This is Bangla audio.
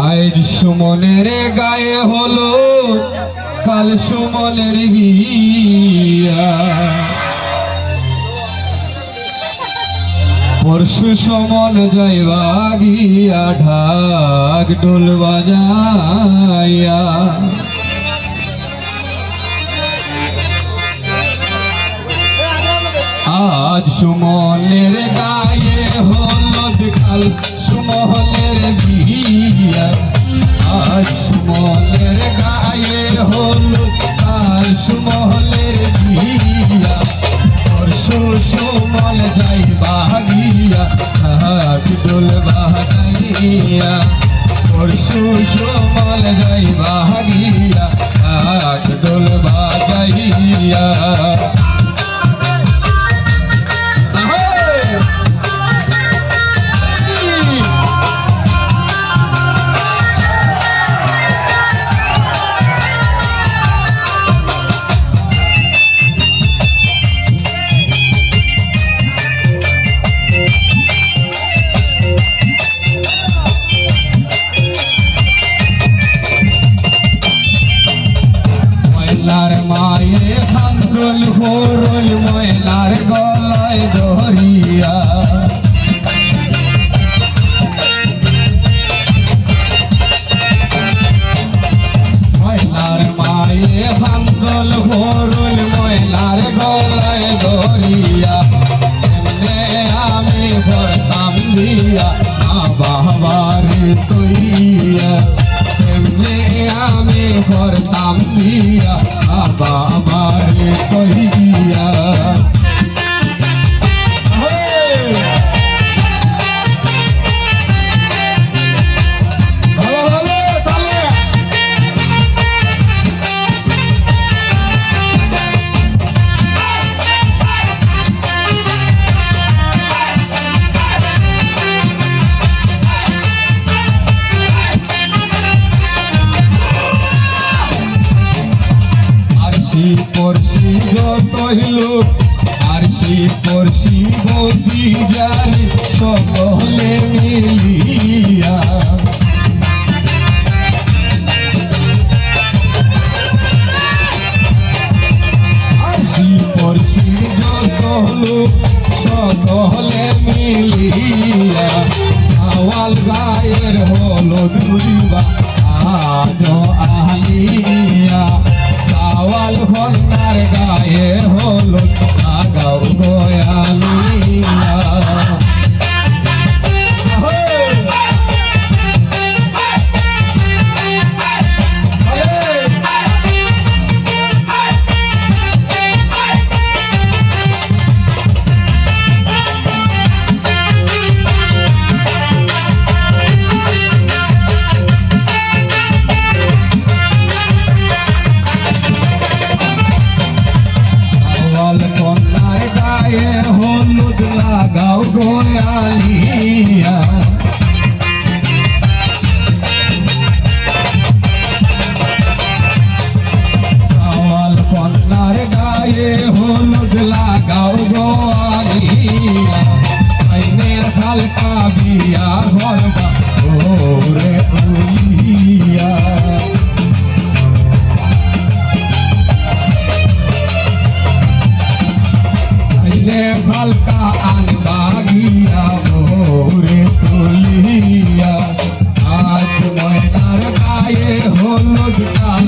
আজ সুমনের গায়ে হলো কাল সুমনের বিয়া, পরশু সমন যাইবা গিয়া ঢাক ঢোল বাজাইয়া। আজ সুমনের গায়ে হলুদ কাল সুমনের বিয়া, আজ সুমনের গায়ে হলুদ কাল সুমনের বিয়া, পরশু সুমন যাইবা গিয়া ঢাক ঢোল বাজাইয়া, পরশু সুমন যাইবা গিয়া ঢাক ঢোল বাজাইয়া। মায়ে খান্দল হরল ময়লার গলায় ধরিয়া, ময়লার মায়ে খান্দল হরল ময়লার গলায় ধরিয়া, এমনে আমি ভরতাম দিয়া বাবার তৈরিয়া, এমনে আমি ভরতাম দিয়া বাবার কইয়া। পড়শি যতই লোক আরশি পড়শি বৌদি যারে সকলে মিলিয়া, আরশি পড়শি যত লোক সকলে মিলিয়া, আওয়াল গায়ের হলো দুইবা আজ আলিয়া, আওয়াল হন্নার গায়ে হলো লাগাও গয়ালিয়া। হলুদ লাগাও গয়ালিয়া, আওয়াল কন্যার গায়ে হলুদ লাগাও গয়ালিয়া, আইনের হালকা বিয়া ঘরবা ওরে উলিয়া, হালকা আনবা গিয়া ভোরে তুলিয়া, আজ ময়নার গায়ে হলুদ কাল